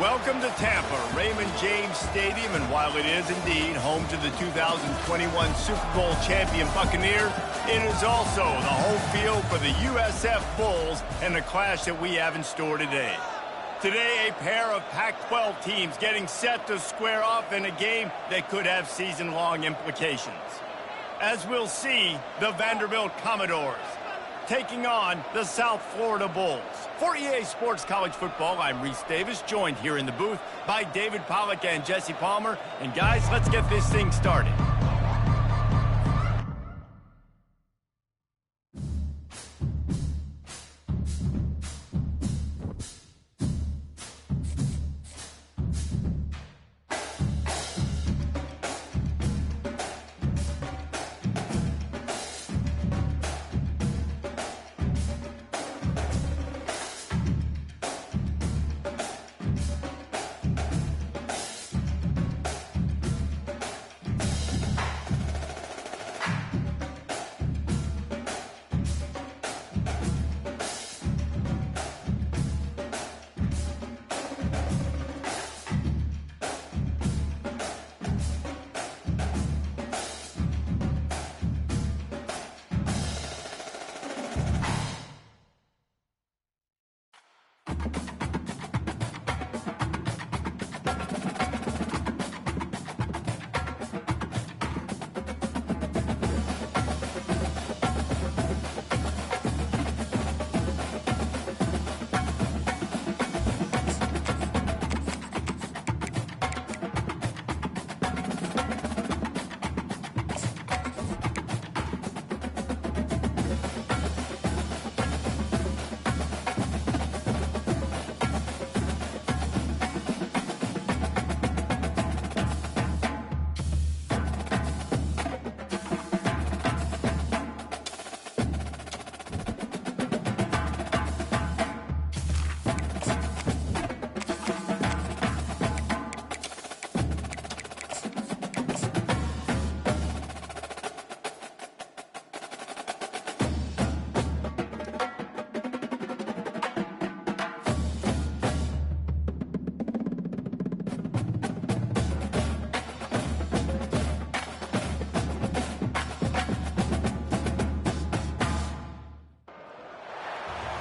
Welcome to Tampa, Raymond James Stadium, and while it is indeed home to the 2021 Super Bowl champion Buccaneers, it is also the home field for the USF Bulls and the clash that we have in store today. Today, a pair of Pac-12 teams getting set to square off in a game that could have season-long implications. As we'll see, the Vanderbilt Commodores taking on the South Florida Bulls. For EA Sports College Football, I'm Reese Davis, joined here in the booth by David Pollack and Jesse Palmer. And guys, let's get this thing started.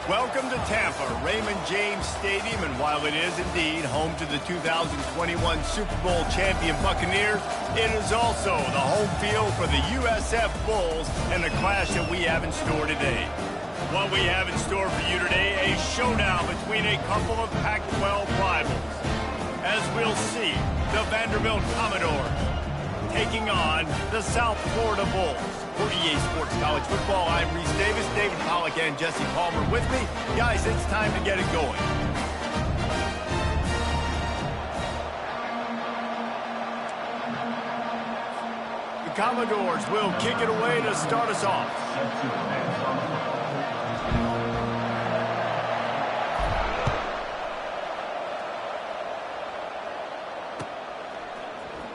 Welcome to Tampa, Raymond James Stadium, and while it is indeed home to the 2021 Super Bowl champion Buccaneers, it is also the home field for the USF Bulls and the clash that we have in store today. What we have in store for you today, a showdown between a couple of Pac-12 rivals. As we'll see, the Vanderbilt Commodores taking on the South Florida Bulls. For EA Sports College Football, I'm Reese Davis, David Pollack, and Jesse Palmer with me. Guys, it's time to get it going. The Commodores will kick it away to start us off.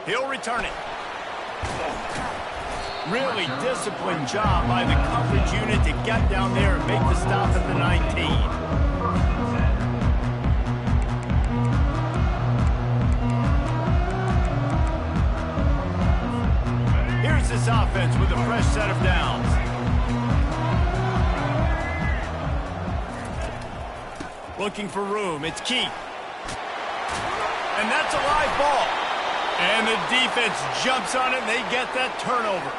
He'll return it. Really disciplined job by the coverage unit to get down there and make the stop at the 19. Here's this offense with a fresh set of downs. Looking for room. It's Keith. And that's a live ball. And the defense jumps on it, and they get that turnover.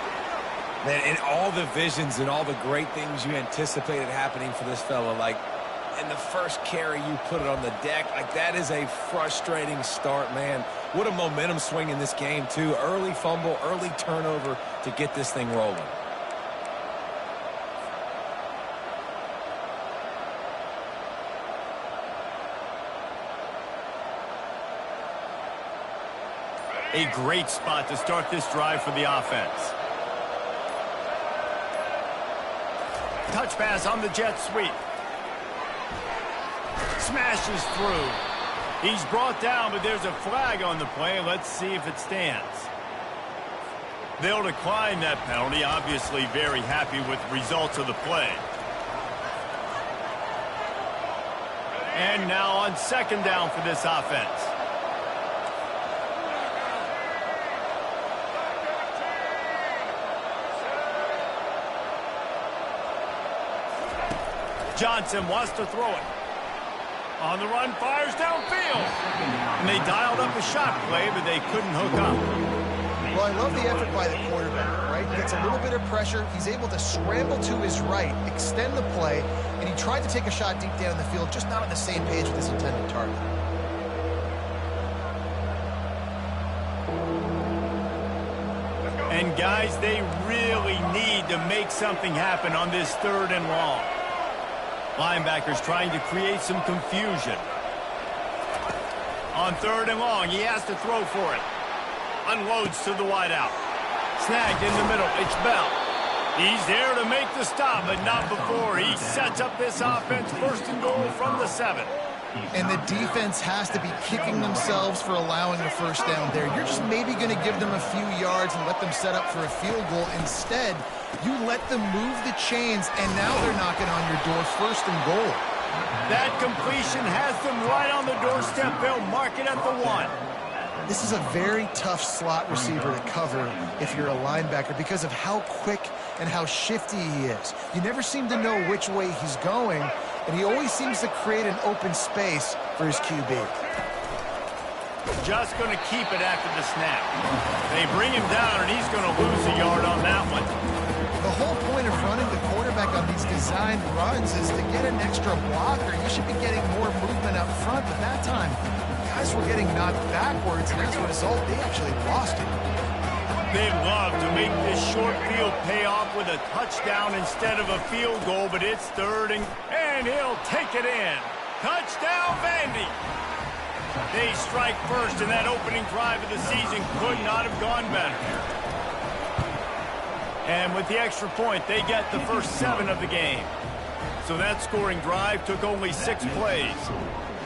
Man, and all the visions and all the great things you anticipated happening for this fella, like in the first carry you put it on the deck, like that is a frustrating start, man. What a momentum swing in this game, too. Early fumble, early turnover to get this thing rolling. A great spot to start this drive for the offense. Touch pass on the jet sweep. Smashes through. He's brought down, but there's a flag on the play. Let's see if it stands. They'll decline that penalty. Obviously very happy with the results of the play. And now on second down for this offense. Johnson wants to throw it. On the run, fires downfield. And they dialed up a shot play, but they couldn't hook up. Well, I love the effort by the quarterback, right? He gets a little bit of pressure. He's able to scramble to his right, extend the play, and he tried to take a shot deep down the field, just not on the same page with his intended target. And guys, they really need to make something happen on this third and long. Linebackers trying to create some confusion. On third and long, he has to throw for it. Unloads to the wideout. Snagged in the middle. It's Bell. He's there to make the stop, but not before. He sets up this offense first and goal from the 7. And the defense has to be kicking themselves for allowing a first down there. You're just maybe going to give them a few yards and let them set up for a field goal. Instead, you let them move the chains, and now they're knocking on your door first and goal. That completion has them right on the doorstep. They'll mark it at the 1. This is a very tough slot receiver to cover if you're a linebacker because of how quick and how shifty he is. You never seem to know which way he's going, and he always seems to create an open space for his QB. Just going to keep it after the snap. They bring him down, and he's going to lose a yard on that one. The whole point of running the quarterback on these designed runs is to get an extra blocker. You should be getting more movement up front, but that time, guys were getting knocked backwards, and as a result, they actually lost it. They'd love to make this short field pay off with a touchdown instead of a field goal, but it's third, and he'll take it in. Touchdown, Vandy. They strike first, and that opening drive of the season could not have gone better. And with the extra point, they get the first 7 of the game. So that scoring drive took only 6 plays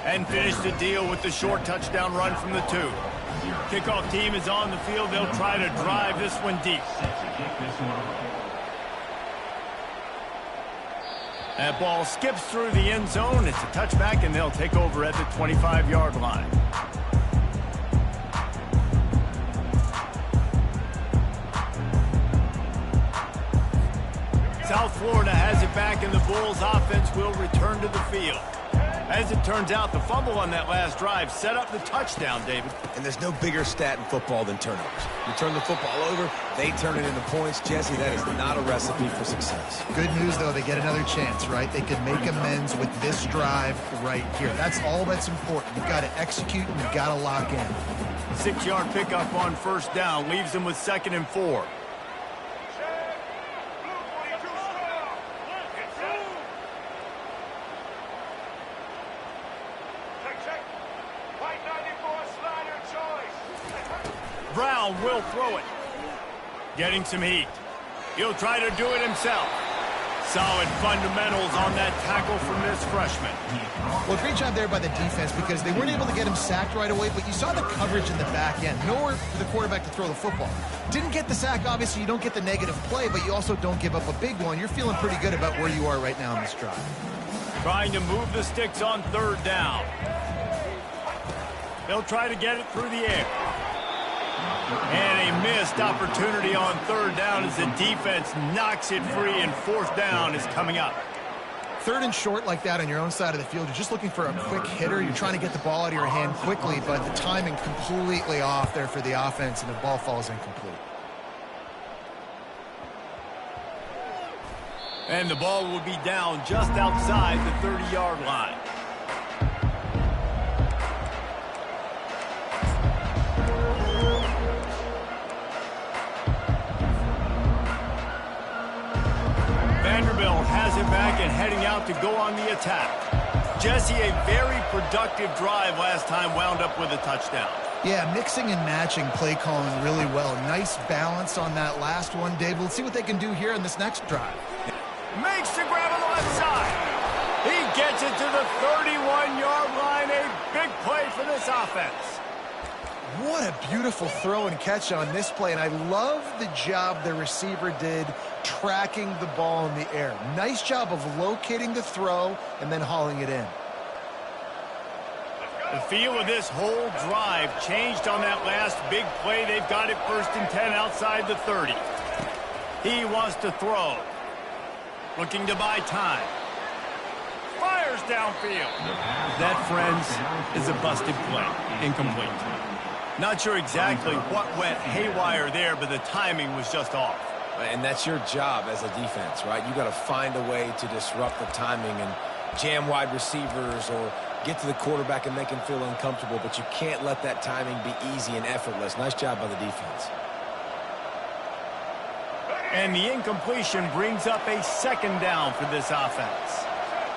and finished the deal with the short touchdown run from the 2. Kickoff team is on the field. They'll try to drive this one deep. That ball skips through the end zone. It's a touchback, and they'll take over at the 25-yard line. South Florida has it back, and the Bulls offense will return to the field. As it turns out, the fumble on that last drive set up the touchdown, David. And there's no bigger stat in football than turnovers. You turn the football over, they turn it into points. Jesse, that is not a recipe for success. Good news, though, they get another chance, right? They could make amends with this drive right here. That's all that's important. You've got to execute, and you've got to lock in. 6-yard pickup on first down leaves them with 2nd and 4. Brown will throw it. Getting some heat. He'll try to do it himself. Solid fundamentals on that tackle from this freshman. Well, great job there by the defense because they weren't able to get him sacked right away, but you saw the coverage in the back end. Nowhere for the quarterback to throw the football. Didn't get the sack, obviously. You don't get the negative play, but you also don't give up a big one. You're feeling pretty good about where you are right now in this drive. Trying to move the sticks on third down. They'll try to get it through the air. And a missed opportunity on third down as the defense knocks it free, and fourth down is coming up. Third and short like that on your own side of the field, you're just looking for a quick hitter. You're trying to get the ball out of your hand quickly, but the timing completely off there for the offense, and the ball falls incomplete. And the ball will be down just outside the 30-yard line. Vanderbilt has it back and heading out to go on the attack. Jesse, a very productive drive last time wound up with a touchdown. Yeah, mixing and matching play calling really well. Nice balance on that last one, Dave. Let's see what they can do here in this next drive. Makes the grab on the left side. He gets it to the 31-yard line. A big play for this offense. What a beautiful throw and catch on this play, and I love the job the receiver did tracking the ball in the air. Nice job of locating the throw and then hauling it in. The feel of this whole drive changed on that last big play. They've got it 1st and 10 outside the 30. He wants to throw. Looking to buy time. Fires downfield. That, friends, is a busted play. Incomplete. Not sure exactly what went haywire there, but the timing was just off. And that's your job as a defense, right? You got to find a way to disrupt the timing and jam wide receivers or get to the quarterback and make him feel uncomfortable, but you can't let that timing be easy and effortless. Nice job by the defense. And the incompletion brings up a 2nd down for this offense.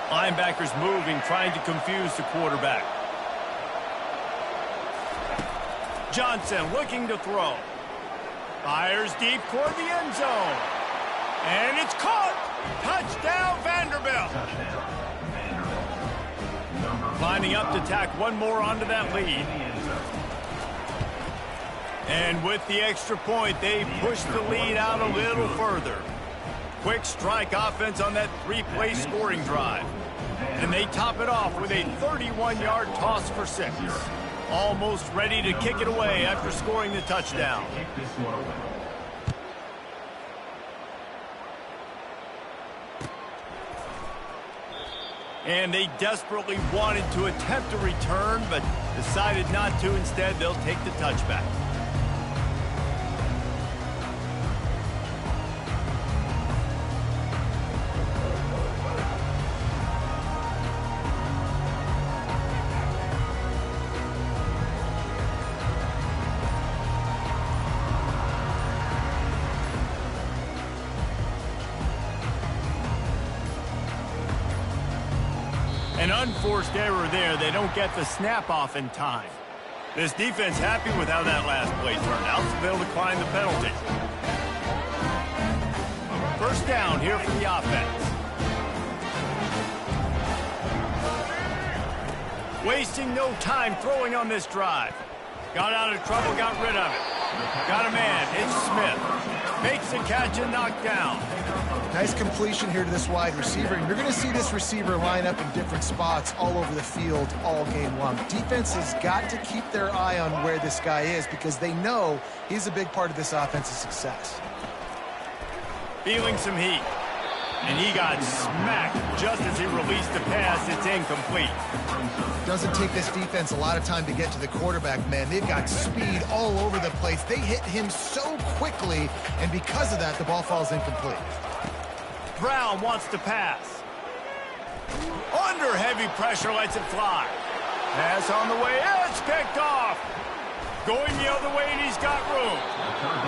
Linebackers moving, trying to confuse the quarterback. Johnson looking to throw. Fires deep toward the end zone. And it's caught. Touchdown, Vanderbilt. Lining up to tack one more onto that lead. And with the extra point, they push the lead out a little further. Quick strike offense on that 3-play scoring drive. And they top it off with a 31-yard toss for 6. Almost ready to kick it away after scoring the touchdown. And they desperately wanted to attempt a return, but decided not to. Instead, they'll take the touchback. An unforced error there. They don't get the snap off in time. This defense happy with how that last play turned out, so they'll decline the penalty. 1st down here for the offense. Wasting no time throwing on this drive. Got out of trouble, got rid of it. Got a man. It's Smith. Makes the catch and knocked down. Nice completion here to this wide receiver. And you're going to see this receiver line up in different spots all over the field all game long. Defense has got to keep their eye on where this guy is because they know he's a big part of this offense's success. Feeling some heat. And he got smacked just as he released the pass. It's incomplete. Doesn't take this defense a lot of time to get to the quarterback, man. They've got speed all over the place. They hit him so quickly, and because of that, the ball falls incomplete. Brown wants to pass. Under heavy pressure, lets it fly. Pass on the way. It's picked off. Going the other way, and he's got room.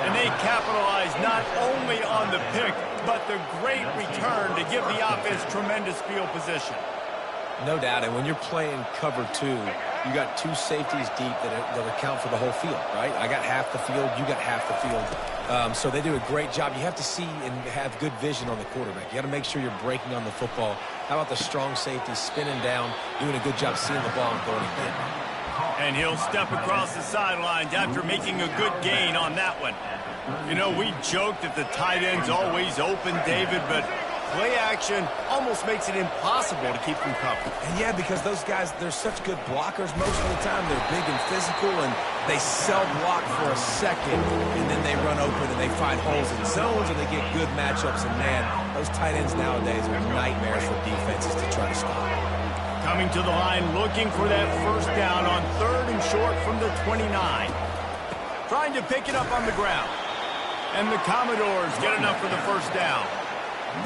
And they capitalize not only on the pick, but the great return to give the offense tremendous field position. No doubt, and when you're playing cover 2, you got 2 safeties deep that account for the whole field, right? I got half the field, you got half the field. So they do a great job. You have to see and have good vision on the quarterback. You got to make sure you're breaking on the football. How about the strong safety spinning down, doing a good job seeing the ball and throwing it again. And he'll step across the sidelines after making a good gain on that one. You know, we joked that the tight end's always open, David, but play action almost makes it impossible to keep them covered. And yeah, because those guys, they're such good blockers most of the time. They're big and physical, and they self-block for a second, and then they run open and they find holes in zones, and they get good matchups. And man, those tight ends nowadays are nightmares for defenses to try to stop. Coming to the line, looking for that 1st down on 3rd and short from the 29. Trying to pick it up on the ground. And the Commodores get enough for the 1st down.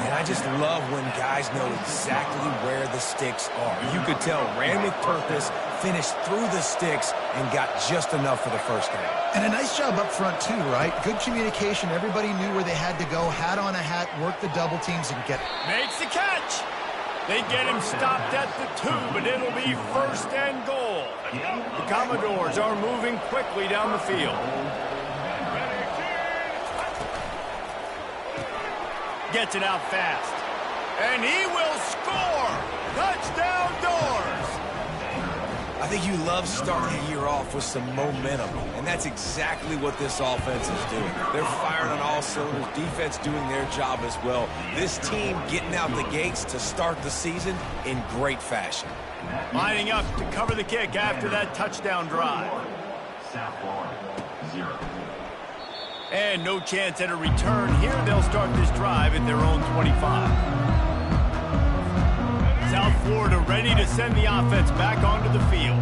And I just love when guys know exactly where the sticks are. You could tell ran with purpose, finished through the sticks, and got just enough for the 1st down. And a nice job up front, too, right? Good communication. Everybody knew where they had to go. Hat on a hat, work the double teams, and get it. Makes the catch. They get him stopped at the 2, but it'll be 1st and goal. The Commodores are moving quickly down the field. Gets it out fast. And he will score! Touchdown, Doors! I think you love starting the year off with some momentum, and that's exactly what this offense is doing. They're firing on all cylinders, defense doing their job as well. This team getting out the gates to start the season in great fashion. Lining up to cover the kick after that touchdown drive. And no chance at a return here. They'll start this drive at their own 25. South Florida ready to send the offense back onto the field.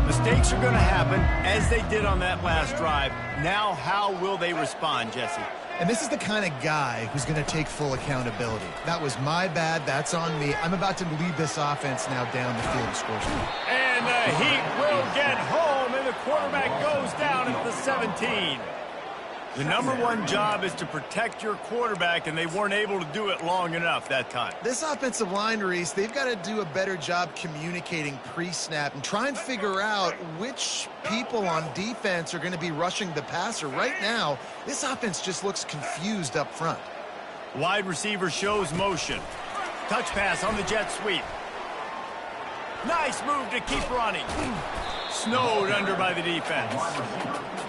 Mistakes are going to happen as they did on that last drive. Now how will they respond, Jesse? And this is the kind of guy who's going to take full accountability. That was my bad. That's on me. I'm about to lead this offense now down the field to score some. And the Heat will get home, and the quarterback goes down at the 17. The number one job is to protect your quarterback, and they weren't able to do it long enough that time. This offensive line, Reese, they've got to do a better job communicating pre-snap and try and figure out which people on defense are going to be rushing the passer. Right now, this offense just looks confused up front. Wide receiver shows motion. Touch pass on the jet sweep. Nice move to keep running. Snowed under by the defense.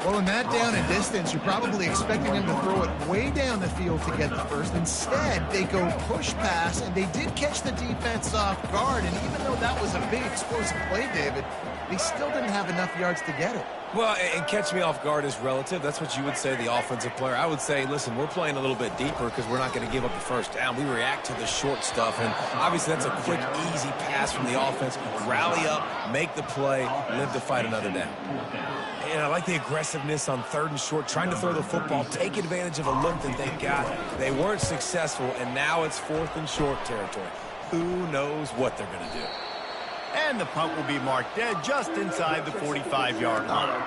Well, in that down and distance, you're probably expecting them to throw it way down the field to get the first. Instead, they go push pass, and they did catch the defense off guard. And even though that was a big explosive play, David, they still didn't have enough yards to get it. Well, and catch me off guard is relative. That's what you would say, the offensive player. I would say, listen, we're playing a little bit deeper because we're not going to give up the first down. We react to the short stuff, and obviously that's a quick, easy pass from the offense. Rally up, make the play, live to fight another down. And I like the aggressiveness on 3rd and short, trying to throw the football, take advantage of a look that they got. They weren't successful, and now it's 4th and short territory. Who knows what they're going to do? And the punt will be marked dead just inside the 45-yard line.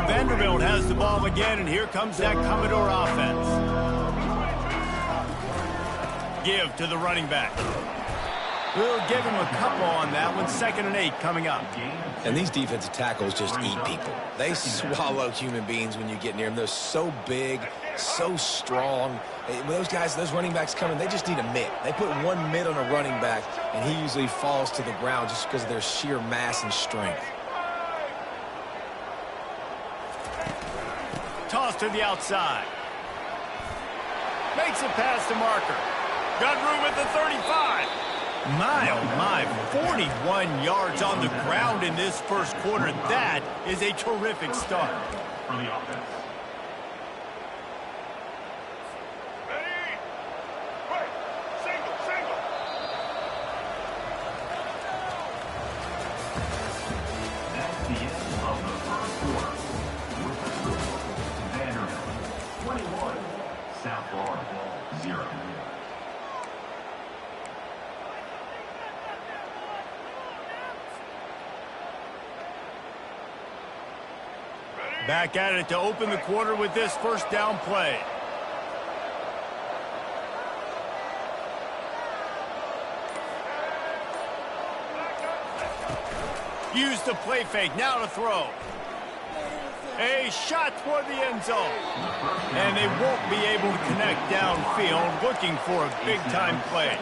Vanderbilt has the ball again, and here comes that Commodore offense. Give to the running back. We'll give him a couple on that one. 2nd and 8 coming up. And these defensive tackles just eat people. They swallow human beings when you get near them. They're so big, so strong. When those guys, those running backs come in, they just need a mitt. They put one mitt on a running back, and he usually falls to the ground just because of their sheer mass and strength. Toss to the outside. Makes it past the marker. Got room at the 35. My, oh my, 41 yards on the ground in this first quarter. That is a terrific start. For the offense. Ready? Right. Single, single. That's the end of the first quarter. With the score, Vanderbilt 21, South Florida 0. Back at it to open the quarter with this first down play. Use the play fake, now to throw. A shot toward the end zone. And they won't be able to connect downfield, looking for a big-time play.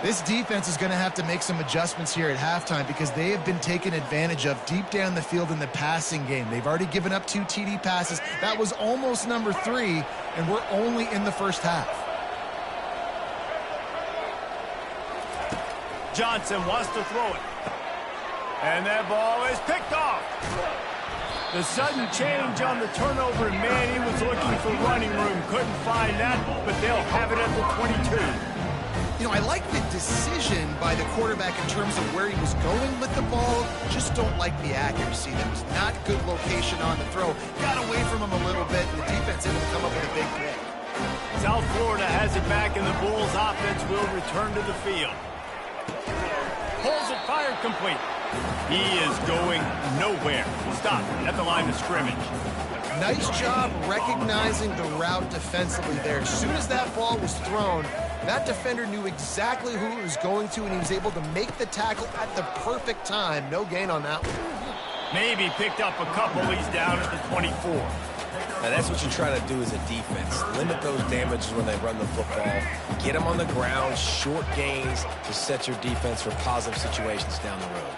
This defense is going to have to make some adjustments here at halftime because they have been taken advantage of deep down the field in the passing game. They've already given up 2 TD passes. That was almost number 3, and we're only in the first half. Johnson wants to throw it. And that ball is picked off. The sudden change on the turnover, and man, he was looking for running room. Couldn't find that, but they'll have it at the 22. You know, I like the decision by the quarterback in terms of where he was going with the ball. Just don't like the accuracy. That was not good location on the throw. Got away from him a little bit, and the defense able to come up with a big pick. South Florida has it back, and the Bulls offense will return to the field. Pulls it, fired complete. He is going nowhere. Stop at the line of scrimmage. Nice job recognizing the route defensively there. As soon as that ball was thrown, that defender knew exactly who it was going to, and he was able to make the tackle at the perfect time. No gain on that one. Maybe picked up a couple. He's down at the 24. Now that's what you try to do as a defense. Limit those damages when they run the football. Get them on the ground, short gains to set your defense for positive situations down the road.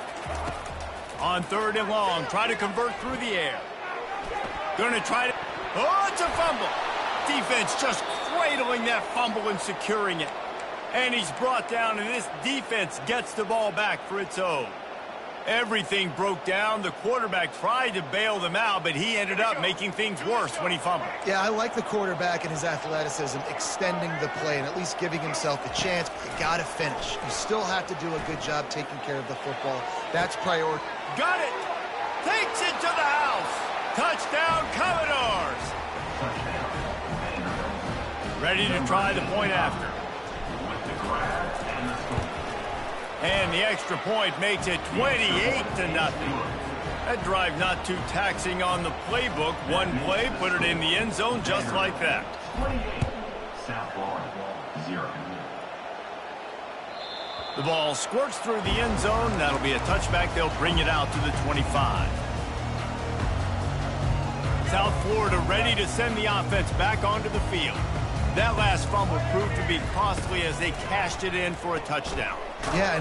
On 3rd and long, try to convert through the air. Gonna try to... Oh, it's a fumble. Defense just cradling that fumble and securing it. And he's brought down, and this defense gets the ball back for its own. Everything broke down. The quarterback tried to bail them out, but he ended up making things worse when he fumbled. Yeah, I like the quarterback and his athleticism, extending the play and at least giving himself a chance, but you got to finish. You still have to do a good job taking care of the football. That's priority. Got it. Takes it to the house. Touchdown, Commodores. Ready to try the point after. And the extra point makes it 28-0. That drive not too taxing on the playbook. One play, put it in the end zone just like that. 28, South Florida, 0. The ball squirts through the end zone. That'll be a touchback. They'll bring it out to the 25. South Florida ready to send the offense back onto the field. That last fumble proved to be costly as they cashed it in for a touchdown. Yeah,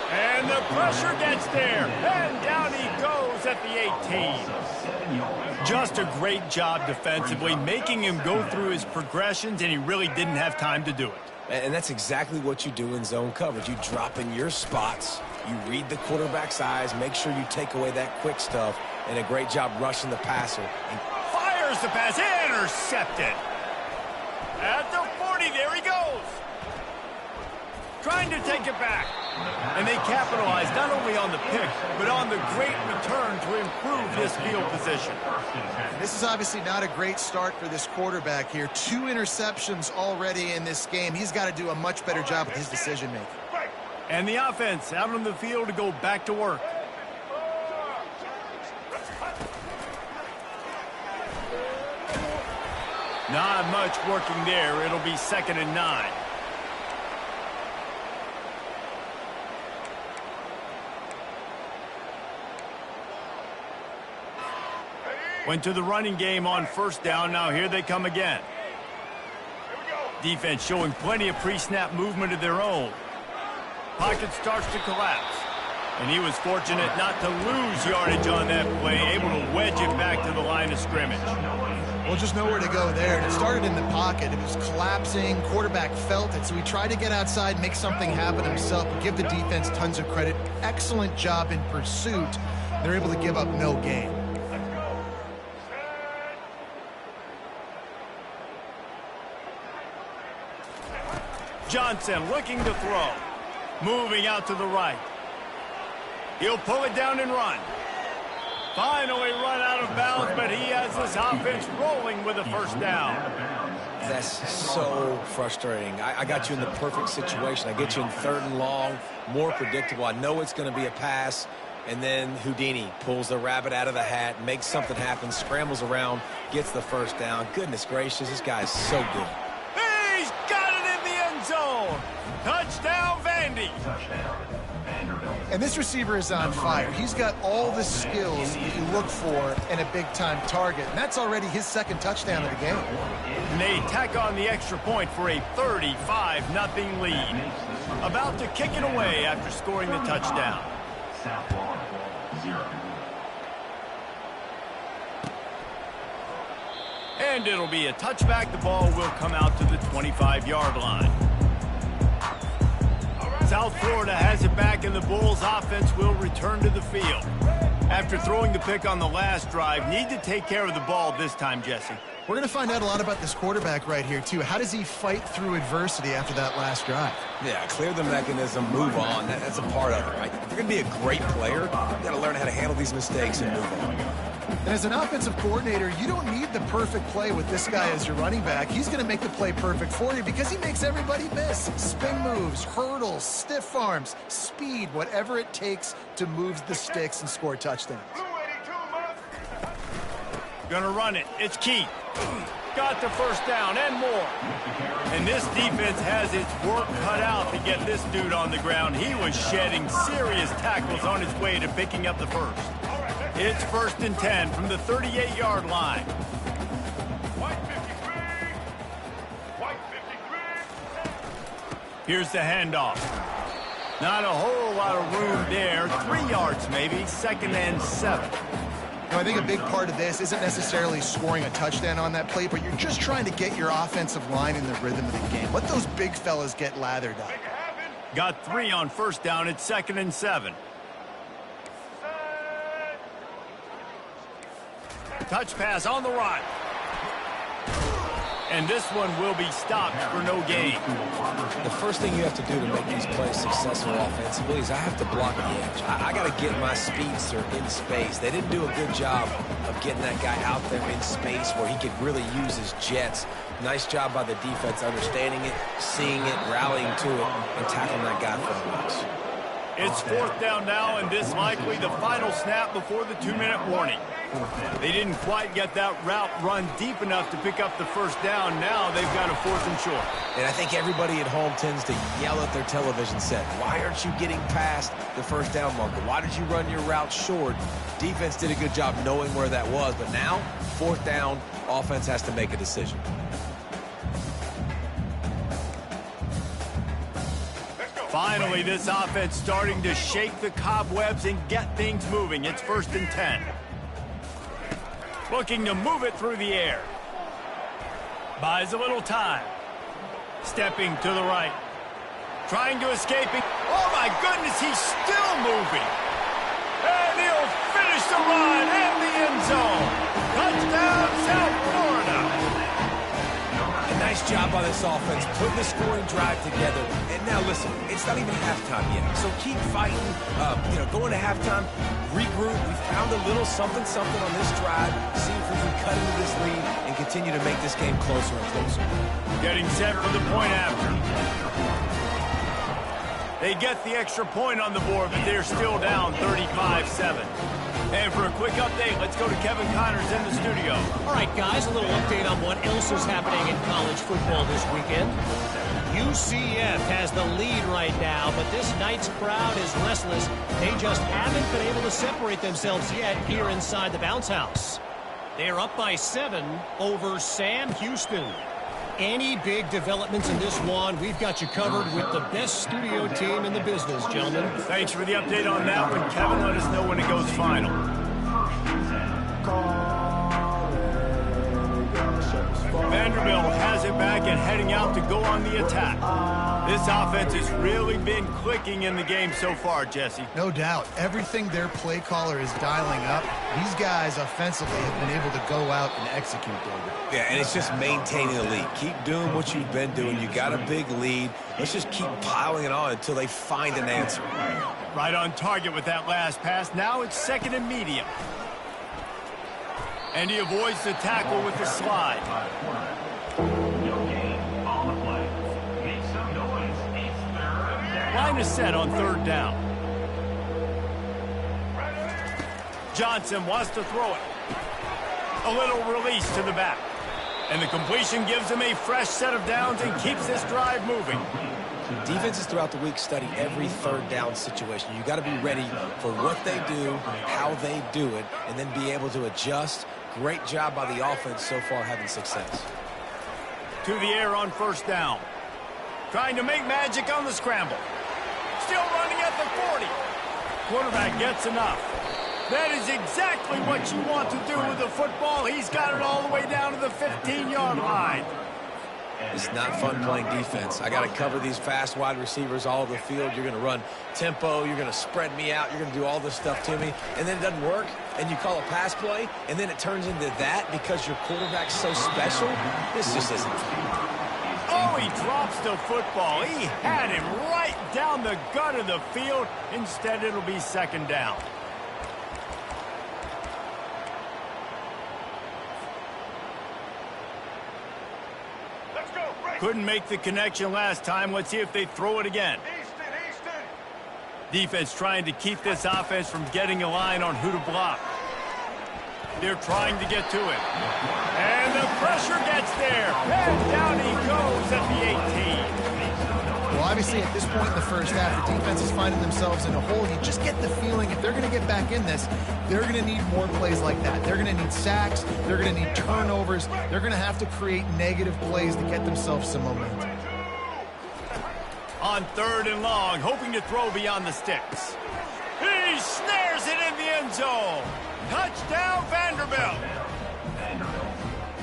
and the pressure gets there. And down he goes at the 18. Just a great job defensively, making him go through his progressions, and he really didn't have time to do it. And that's exactly what you do in zone coverage. You drop in your spots, you read the quarterback's eyes, make sure you take away that quick stuff, and a great job rushing the passer. And fires the pass, intercepted. At the 40, there he goes. Trying to take it back. And they capitalize not only on the pick, but on the great return to improve this field position. This is obviously not a great start for this quarterback here. 2 interceptions already in this game. He's got to do a much better job with his decision-making. And the offense out on the field to go back to work. Not much working there. It'll be 2nd and 9. Went to the running game on 1st down. Now here they come again. Defense showing plenty of pre-snap movement of their own. Pocket starts to collapse. And he was fortunate not to lose yardage on that play, able to wedge it back to the line of scrimmage. Well, just nowhere to go there. And it started in the pocket. It was collapsing. Quarterback felt it, so he tried to get outside, make something happen himself, but give the defense tons of credit. Excellent job in pursuit. They're able to give up no gain. Johnson looking to throw. Moving out to the right. He'll pull it down and run. Finally run out of bounds, but he has this offense rolling with a 1st down. that's so frustrating. I got you in the perfect situation. I get you in 3rd and long, more predictable. I know it's going to be a pass, and then Houdini pulls the rabbit out of the hat, makes something happen, scrambles around, gets the 1st down. Goodness gracious, this guy is so good. He's got it in the end zone. Touchdown, Vandy. And this receiver is on fire. He's got all the skills that you look for in a big-time target. And that's already his 2nd touchdown of the game. And they tack on the extra point for a 35-0 lead. About to kick it away after scoring the touchdown. South Florida, 0. And it'll be a touchback. The ball will come out to the 25-yard line. South Florida has it back, and the Bulls offense will return to the field. After throwing the pick on the last drive, need to take care of the ball this time, Jesse. We're going to find out a lot about this quarterback right here, too. How does he fight through adversity after that last drive? Yeah, clear the mechanism, move on. That's a part of it, right? If you're going to be a great player, you got to learn how to handle these mistakes and move on. And as an offensive coordinator, you don't need the perfect play with this guy as your running back. He's going to make the play perfect for you because he makes everybody miss. Spin moves, hurdles, stiff arms, speed, whatever it takes to move the sticks and score touchdowns. Gonna run it. It's Keith. Got the 1st down and more. And this defense has its work cut out to get this dude on the ground. He was shedding serious tackles on his way to picking up the 1st. It's 1st and 10 from the 38-yard line. Here's the handoff. Not a whole lot of room there. 3 yards maybe. 2nd and 7. You know, I think a big part of this isn't necessarily scoring a touchdown on that play, but you're just trying to get your offensive line in the rhythm of the game. Let those big fellas get lathered up. Got 3 on first down. It's 2nd and 7. Touch pass on the run. And this one will be stopped for no gain. The first thing you have to do to make these plays successful offensively is I have to block the edge. I got to get my speedster in space. They didn't do a good job of getting that guy out there in space where he could really use his jets. Nice job by the defense understanding it, seeing it, rallying to it, and tackling that guy for the loss. It's 4th down now, and this likely the final snap before the 2-minute warning. They didn't quite get that route run deep enough to pick up the first down. Now they've got a 4th and short. And I think everybody at home tends to yell at their television set. Why aren't you getting past the first down marker? Why did you run your route short? Defense did a good job knowing where that was, but now, 4th down, offense has to make a decision. Finally, this offense starting to shake the cobwebs and get things moving. It's 1st and 10. Looking to move it through the air. Buys a little time. Stepping to the right. Trying to escape it. Oh, my goodness, he's still moving. And he'll finish the run in the end zone. Touchdown, South Florida. Nice job by this offense, putting the scoring drive together. And now, listen, it's not even halftime yet. So keep fighting, going to halftime, regroup. We found a little something-something on this drive. See if we can cut into this lead and continue to make this game closer and closer. Getting set for the point after. They get the extra point on the board, but they're still down 35-7. And for a quick update, let's go to Kevin Connors in the studio. All right, guys, a little update on what else is happening in college football this weekend. UCF has the lead right now, but this night's crowd is restless. They just haven't been able to separate themselves yet here inside the bounce house. They're up by 7 over Sam Houston. Any big developments in this one, we've got you covered with the best studio team in the business, gentlemen. Thanks for the update on that one, Kevin. Let us know when it goes final. Vanderbilt has it back and heading out to go on the attack. This offense has really been clicking in the game so far, Jesse. No doubt. Everything their play caller is dialing up, these guys offensively have been able to go out and execute, David. Yeah, and it's just maintaining the lead. Keep doing what you've been doing. You got a big lead. Let's just keep piling it on until they find an answer. Right on target with that last pass. Now it's 2nd and medium. And he avoids the tackle with the slide. Line is set on 3rd down. Johnson wants to throw it. A little release to the back. And the completion gives him a fresh set of downs and keeps this drive moving. Defenses throughout the week study every 3rd down situation. You got to be ready for what they do, how they do it, and then be able to adjust. Great job by the offense so far having success. To the air on 1st down. Trying to make magic on the scramble. Still running at the 40. Quarterback gets enough. That is exactly what you want to do with the football. He's got it all the way down to the 15-yard line. It's not fun playing defense. I got to cover these fast wide receivers all over the field. You're going to run tempo. You're going to spread me out. You're going to do all this stuff to me. And then it doesn't work, and you call a pass play, and then it turns into that because your quarterback's so special. This just isn't fun. Oh, he drops the football. He had him right down the gut of the field. Instead, it'll be 2nd down. Couldn't make the connection last time. Let's see if they throw it again. Defense trying to keep this offense from getting a line on who to block. They're trying to get to it. And the pressure gets there. And down he goes at the 18. Well, obviously, at this point in the first half, the defense is finding themselves in a hole. You just get the feeling if they're going to get back in this, they're going to need more plays like that. They're going to need sacks. They're going to need turnovers. They're going to have to create negative plays to get themselves some momentum. On 3rd and long, hoping to throw beyond the sticks. He snares it in the end zone. Touchdown, Vanderbilt.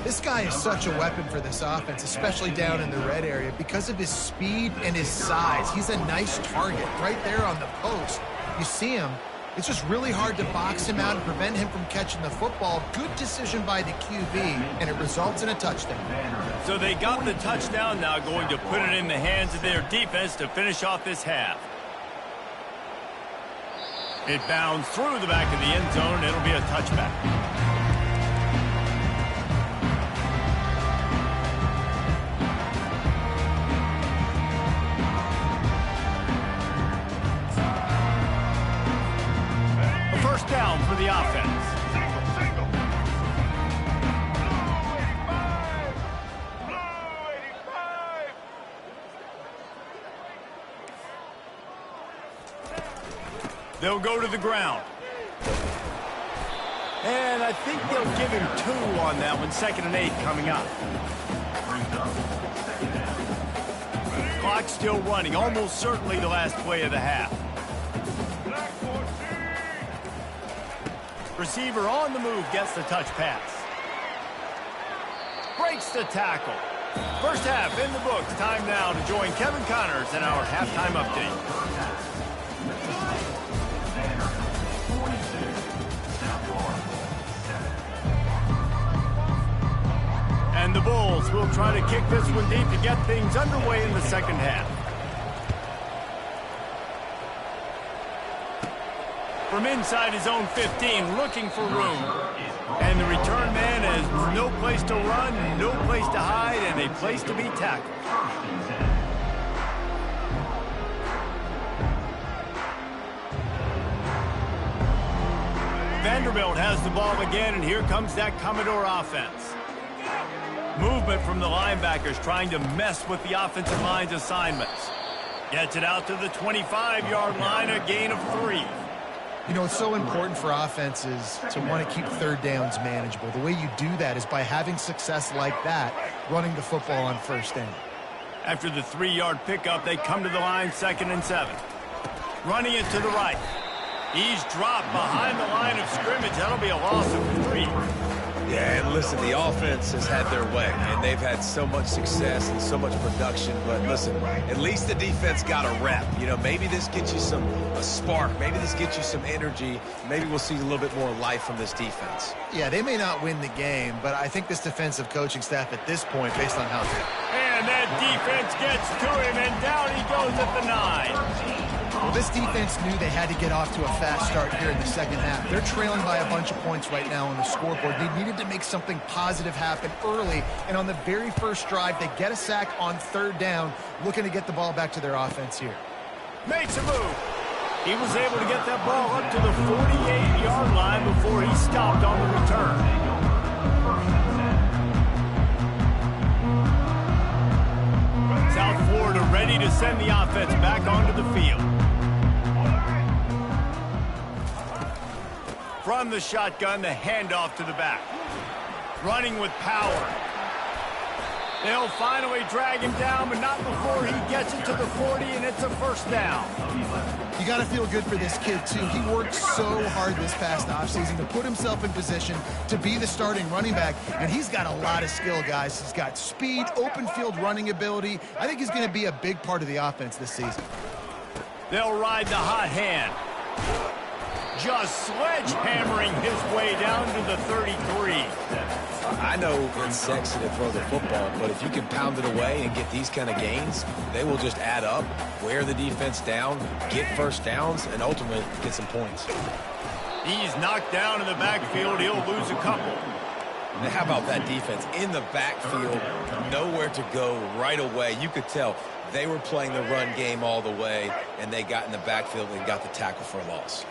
This guy is such a weapon for this offense, especially down in the red area, because of his speed and his size. He's a nice target right there on the post. You see him. It's just really hard to box him out and prevent him from catching the football. Good decision by the QB, and it results in a touchdown. So they got the touchdown, now going to put it in the hands of their defense to finish off this half. It bounds through the back of the end zone, and it'll be a touchback. Down for the offense. They'll go to the ground. And I think they'll give him 2 on that one. 2nd and 8 coming up. Clock still running. Almost certainly the last play of the half. Receiver on the move gets the touch pass. Breaks the tackle. First half in the books. Time now to join Kevin Connors in our halftime update. And the Bulls will try to kick this one deep to get things underway in the second half. From inside his own 15, looking for room. And the return man has no place to run, no place to hide, and a place to be tackled. Vanderbilt has the ball again, and here comes that Commodore offense. Movement from the linebackers trying to mess with the offensive line's assignments. Gets it out to the 25-yard line, a gain of 3. You know, it's so important for offenses to want to keep third downs manageable. The way you do that is by having success like that, running the football on first down. After the 3-yard pickup, they come to the line 2nd and 7. Running it to the right. He's dropped behind the line of scrimmage. That'll be a loss of 3. Yeah, and listen, the offense has had their way, and they've had so much success and so much production. But listen, at least the defense got a rep. You know, maybe this gets you a spark. Maybe this gets you some energy. Maybe we'll see a little bit more life from this defense. Yeah, they may not win the game, but I think this defensive coaching staff at this point, based on how and that defense gets to him, and down he goes at the 9. Well, this defense knew they had to get off to a fast start here in the second half. They're trailing by a bunch of points right now on the scoreboard. They needed to make something positive happen early, and on the very first drive, they get a sack on 3rd down, looking to get the ball back to their offense here. Makes a move. He was able to get that ball up to the 48-yard line before he stopped on the return. South Florida ready to send the offense back onto the field. From the shotgun, the handoff to the back. Running with power. They'll finally drag him down, but not before he gets it to the 40, and it's a first down. You got to feel good for this kid, too. He worked so hard this past offseason to put himself in position to be the starting running back, and he's got a lot of skill, guys. He's got speed, open field running ability. I think he's going to be a big part of the offense this season. They'll ride the hot hand. Just sledgehammering his way down to the 33. I know it's sexy to throw the football, but if you can pound it away and get these kind of gains, they will just add up, wear the defense down, get first downs, and ultimately get some points. He's knocked down in the backfield. He'll lose a couple. And how about that defense? In the backfield, nowhere to go right away. You could tell they were playing the run game all the way, and they got in the backfield and got the tackle for a loss.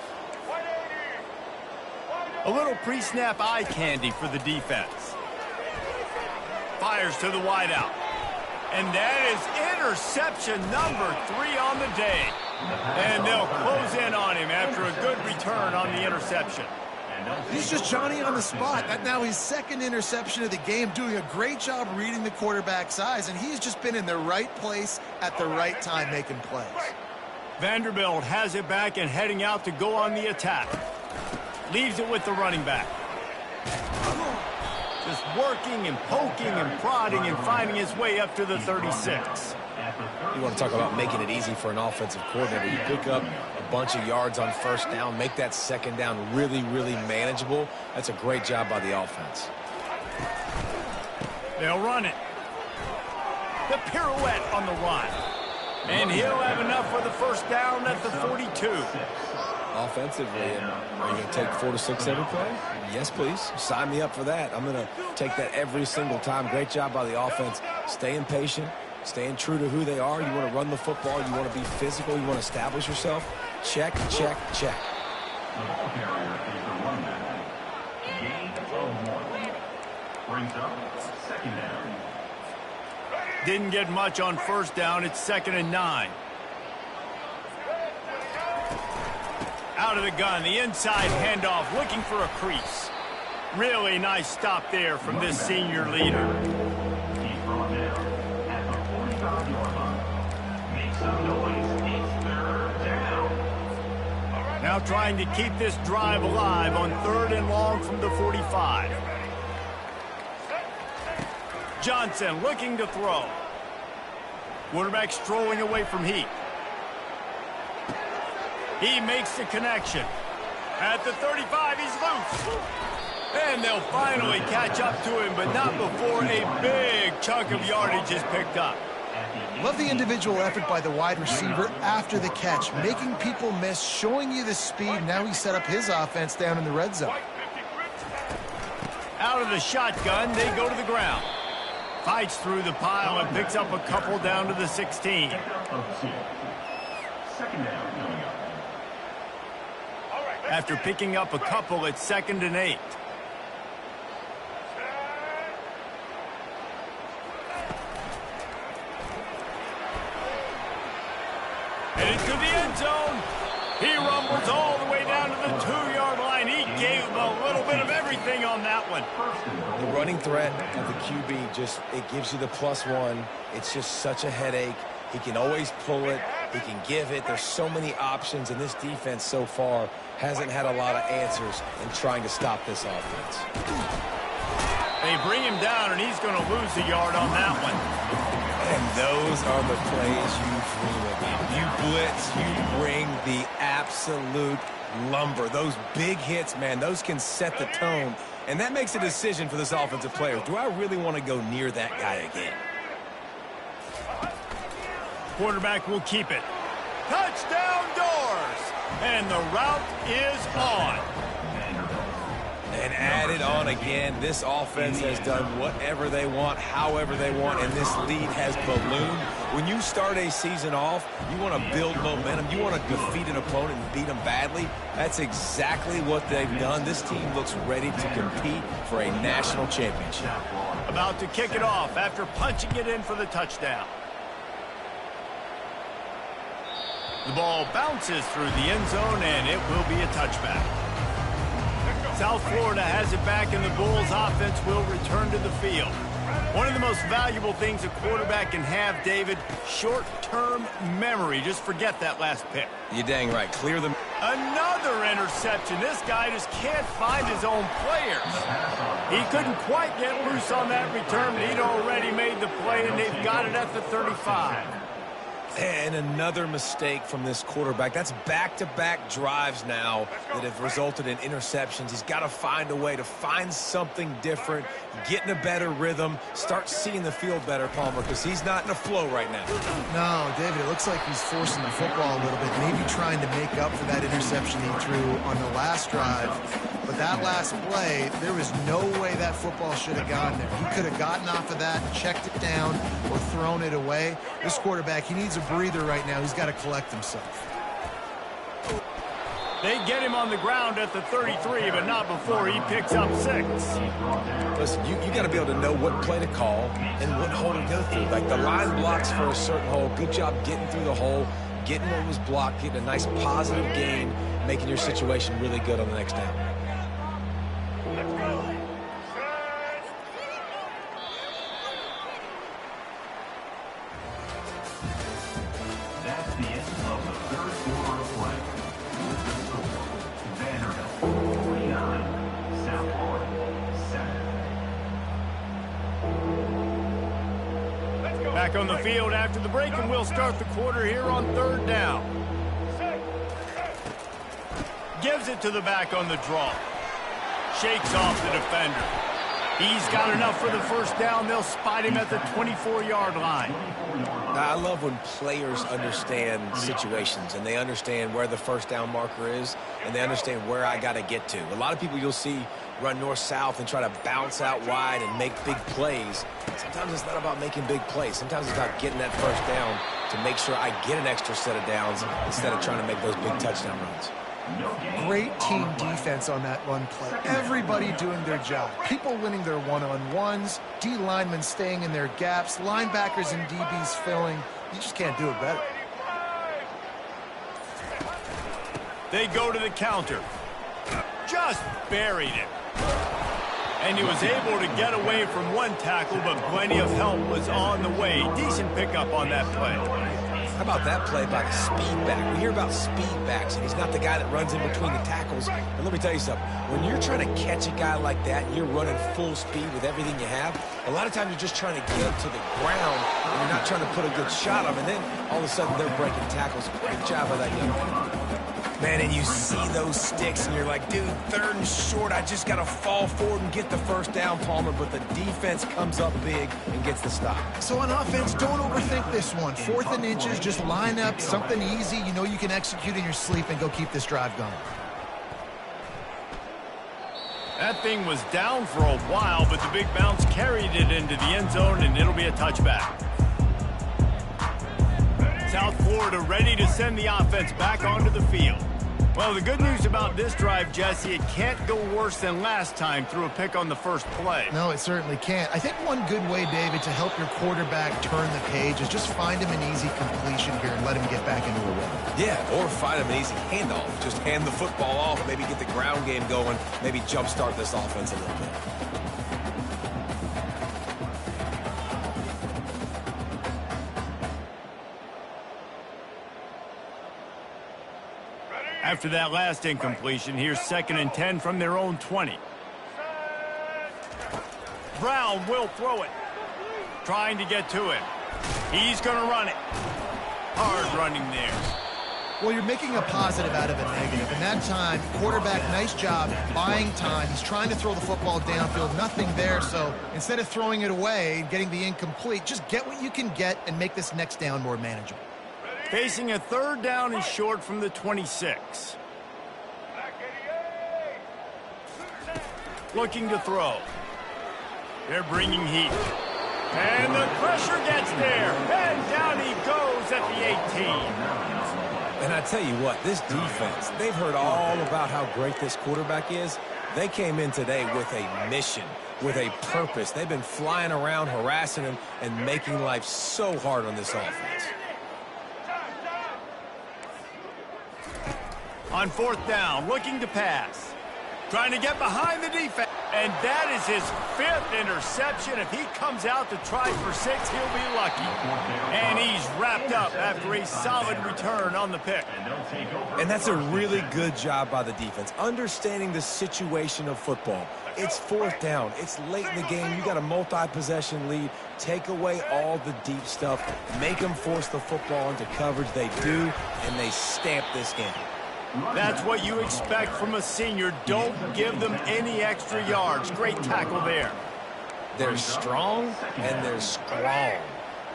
A little pre-snap eye candy for the defense. Fires to the wideout. And that is interception number 3 on the day. And they'll close in on him after a good return on the interception. He's just Johnny on the spot. That now his 2nd interception of the game, doing a great job reading the quarterback's eyes, and he's just been in the right place at the right time making plays. Vanderbilt has it back and heading out to go on the attack. Leaves it with the running back. Just working and poking and prodding and finding his way up to the 36. You want to talk about making it easy for an offensive coordinator. You pick up a bunch of yards on first down, make that second down really, really manageable. That's a great job by the offense. They'll run it. The pirouette on the run. And he'll have enough for the first down at the 42. Offensively, are you going to take 4 to 6 every play? Yes, please. Sign me up for that. I'm going to take that every single time. Great job by the offense. Staying patient, staying true to who they are. You want to run the football. You want to be physical. You want to establish yourself. Check, check, check. The ball carrier is the running back. Gain of 1. Brings up second down. Didn't get much on first down. It's 2nd and 9. Out of the gun, the inside handoff, looking for a crease. Really nice stop there from this senior leader. He's brought down at the 45-yard line. Make some noise. It's 3rd down. Now trying to keep this drive alive on 3rd and long from the 45. Johnson looking to throw. Quarterback strolling away from Heat. He makes the connection. At the 35, he's loose. And they'll finally catch up to him, but not before a big chunk of yardage is picked up. Love the individual effort by the wide receiver after the catch, making people miss, showing you the speed. Now he set up his offense down in the red zone. Out of the shotgun, they go to the ground. Fights through the pile and picks up a couple down to the 16. Second down coming up. After picking up a couple, it's 2nd and 8. Headed to the end zone. He rumbles all the way down to the 2-yard line. He gave him a little bit of everything on that one. The running threat of the QB, just it gives you the +1. It's just such a headache. He can always pull it. He can give it. There's so many options, and this defense so far hasn't had a lot of answers in trying to stop this offense. They bring him down, and he's going to lose a yard on that one. And those are the plays you dream about. You blitz, you bring the absolute lumber. Those big hits, man, those can set the tone. And that makes a decision for this offensive player. Do I really want to go near that guy again? Quarterback will keep it. Touchdown doors! And the route is on. And add it on again. This offense has done whatever they want, however they want, and this lead has ballooned. When you start a season off, you want to build momentum. You want to defeat an opponent and beat them badly. That's exactly what they've done. This team looks ready to compete for a national championship. About to kick it off after punching it in for the touchdown. The ball bounces through the end zone, and it will be a touchback. South Florida has it back, and the Bulls offense will return to the field. One of the most valuable things a quarterback can have, David, short-term memory. Just forget that last pick. You're dang right. Clear them. Another interception. This guy just can't find his own players. He couldn't quite get loose on that return, but he'd already made the play, and they've got it at the 35. And another mistake from this quarterback. That's back-to-back drives now that have resulted in interceptions. He's got to find a way to find something different, get in a better rhythm, start seeing the field better, Palmer, because he's not in a flow right now. No, David, it looks like he's forcing the football a little bit, maybe trying to make up for that interception he threw on the last drive. But that last play, there was no way that football should have gone there. He could have gotten off of that, checked it down, or thrown it away. This quarterback, he needs a breather right now. He's got to collect himself. They get him on the ground at the 33, but not before he picks up 6. Listen, you got to be able to know what play to call and what hole to go through. Like the line blocks for a certain hole. Good job getting through the hole, getting what was blocked, getting a nice positive gain, making your situation really good on the next down. That's the end of the third quarter of play. The score, Vanderbilt 48, Back on the field after the break, and we'll start the quarter here on 3rd down. Gives it to the back on the draw. Shakes off the defender. He's got enough for the first down. They'll spot him at the 24-yard line. I love when players understand situations and they understand where the first down marker is and they understand where I got to get to. A lot of people you'll see run north-south and try to bounce out wide and make big plays. Sometimes it's not about making big plays. Sometimes it's about getting that first down to make sure I get an extra set of downs instead of trying to make those big touchdown runs. Great team defense on that run play. Everybody doing their job. People winning their one-on-ones, D linemen staying in their gaps, linebackers and DBs filling. You just can't do it better. They go to the counter. Just buried it. And he was able to get away from one tackle, but plenty of help was on the way. Decent pickup on that play. How about that play by the speed back? We hear about speed backs, and he's not the guy that runs in between the tackles. But let me tell you something. When you're trying to catch a guy like that, and you're running full speed with everything you have, a lot of times you're just trying to get to the ground, and you're not trying to put a good shot on him, and then all of a sudden they're breaking tackles. Great job by that young man. Man, and you see those sticks, and you're like, dude, 3rd and short, I just got to fall forward and get the first down, Palmer, but the defense comes up big and gets the stop. So on offense, don't overthink this one. 4th and inches, just line up something easy you know you can execute in your sleep and go keep this drive going. That thing was down for a while, but the big bounce carried it into the end zone, and it'll be a touchback. South Florida ready to send the offense back onto the field. Well, the good news about this drive, Jesse, it can't go worse than last time through a pick on the first play. No, it certainly can't. I think one good way, David, to help your quarterback turn the page is just find him an easy completion here and let him get back into a rhythm. Yeah, or find him an easy handoff. Just hand the football off, maybe get the ground game going, maybe jumpstart this offense a little bit. After that last incompletion, here's 2nd and 10 from their own 20. Brown will throw it. Trying to get to it. He's going to run it. Hard running there. Well, you're making a positive out of a negative. And that time, quarterback, nice job buying time. He's trying to throw the football downfield. Nothing there. So instead of throwing it away and getting the incomplete, just get what you can get and make this next down more manageable. Facing a 3rd down and short from the 26. Looking to throw. They're bringing heat. And the pressure gets there. And down he goes at the 18. And I tell you what, this defense, they've heard all about how great this quarterback is. They came in today with a mission, with a purpose. They've been flying around, harassing him, and making life so hard on this offense. On 4th down, looking to pass. Trying to get behind the defense. And that is his 5th interception. If he comes out to try for 6, he'll be lucky. And he's wrapped up after a solid return on the pick. And that's a really good job by the defense, understanding the situation of football. It's 4th down. It's late in the game. You got a multi-possession lead. Take away all the deep stuff. Make them force the football into coverage. They do, and they stamp this game. That's what you expect from a senior. Don't give them any extra yards. Great tackle there. They're strong, and they're strong.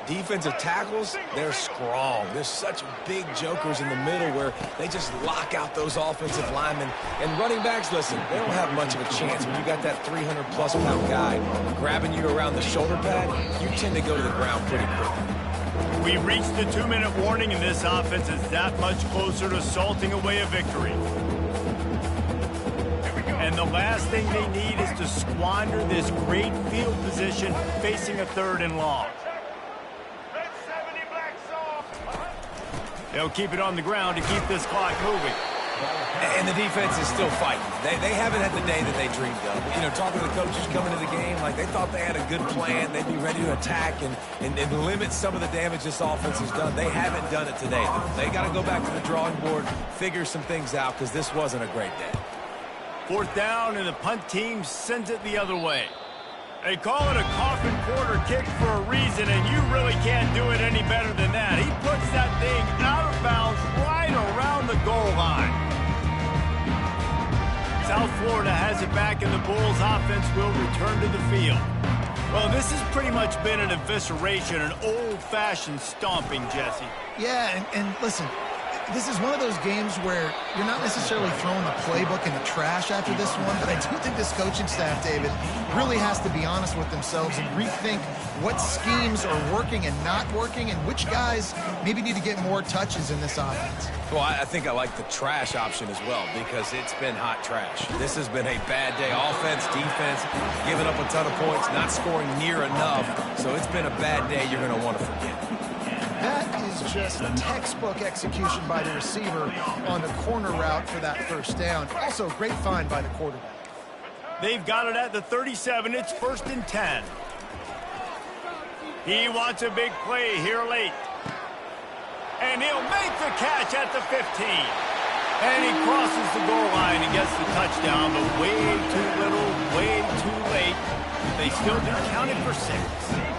Defensive tackles, they're strong. There's such big jokers in the middle where they just lock out those offensive linemen. And running backs, listen, they don't have much of a chance. When you got that 300-plus pound guy grabbing you around the shoulder pad, you tend to go to the ground pretty quickly. We reached the 2-minute warning, and this offense is that much closer to salting away a victory. And the last thing they need is to squander this great field position facing a 3rd and long. They'll keep it on the ground to keep this clock moving. And the defense is still fighting. They haven't had the day that they dreamed of. You know, talking to the coaches coming to the game, like they thought they had a good plan. They'd be ready to attack and limit some of the damage this offense has done. They haven't done it today. They got to go back to the drawing board, figure some things out, because this wasn't a great day. 4th down, and the punt team sends it the other way. They call it a coffin quarter kick for a reason, and you really can't do it any better than that. He puts that thing out of bounds right around the goal line. South Florida has it back, and the Bulls offense will return to the field. Well, this has pretty much been an evisceration, an old-fashioned stomping, Jesse. Yeah, and listen, this is one of those games where you're not necessarily throwing the playbook in the trash after this one, but I do think this coaching staff, David, really has to be honest with themselves and rethink what schemes are working and not working and which guys maybe need to get more touches in this offense. Well, I think I like the trash option as well because it's been hot trash. This has been a bad day. Offense, defense, giving up a ton of points, not scoring near enough. So it's been a bad day you're going to want to forget. That is just textbook execution by the receiver on the corner route for that first down. Also, great find by the quarterback. They've got it at the 37. It's 1st and 10. He wants a big play here late. And he'll make the catch at the 15. And he crosses the goal line and gets the touchdown, but way too little, way too late. They still do count it for 6.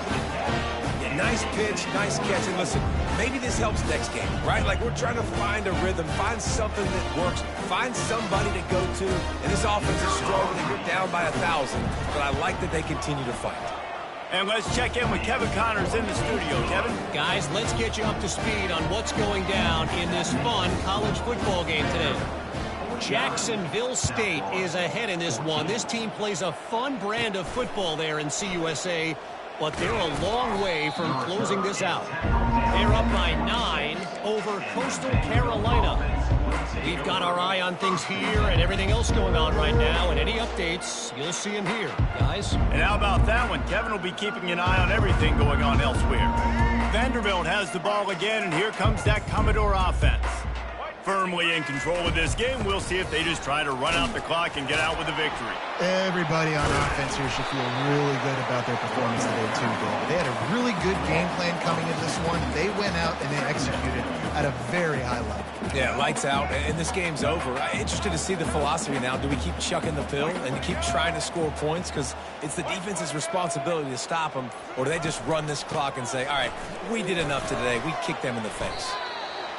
Nice pitch, nice catch. And listen, maybe this helps next game, right? Like we're trying to find a rhythm, find something that works, find somebody to go to. And this offense is struggling. You're down by 1,000. But I like that they continue to fight. And let's check in with Kevin Connors in the studio. Kevin? Guys, let's get you up to speed on what's going down in this fun college football game today. Jacksonville State is ahead in this one. This team plays a fun brand of football there in CUSA, but they're a long way from closing this out. They're up by 9 over Coastal Carolina. We've got our eye on things here and everything else going on right now, and any updates, you'll see them here, guys. And how about that one? Kevin will be keeping an eye on everything going on elsewhere. Vanderbilt has the ball again, and here comes that Commodore offense. Firmly in control of this game. We'll see if they just try to run out the clock and get out with a victory. Everybody on offense here should feel really good about their performance today, too, David. They had a really good game plan coming into this one. They went out and they executed at a very high level. Yeah, lights out, and this game's over. I'm interested to see the philosophy now. Do we keep chucking the pill and keep trying to score points? Because it's the defense's responsibility to stop them. Or do they just run this clock and say, all right, we did enough today. We kicked them in the face.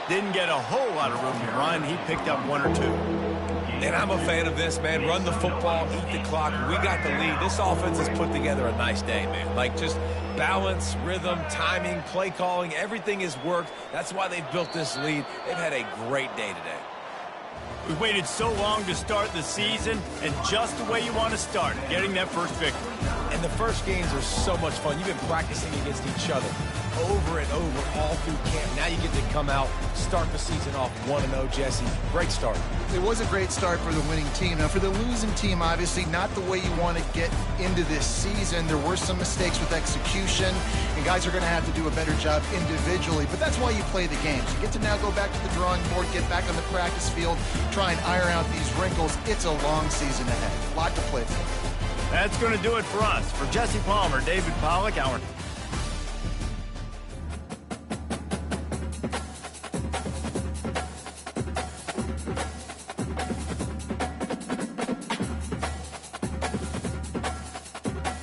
Didn't get a whole lot of room to run. He picked up 1 or 2. And I'm a fan of this, man. Run the football, eat the clock. We got the lead. This offense has put together a nice day, man. Like just balance, rhythm, timing, play calling, everything has worked. That's why they've built this lead. They've had a great day today. We waited so long to start the season, and just the way you want to start, getting that first victory. And the first games are so much fun. You've been practicing against each other over and over all through camp. Now you get to come out, start the season off 1-0, Jesse. Great start. It was a great start for the winning team. Now, for the losing team, obviously not the way you want to get into this season. There were some mistakes with execution, and guys are going to have to do a better job individually. But that's why you play the games. You get to now go back to the drawing board, get back on the practice field, try and iron out these wrinkles. It's a long season ahead. A lot to play for. That's going to do it for us. For Jesse Palmer, David Pollack, our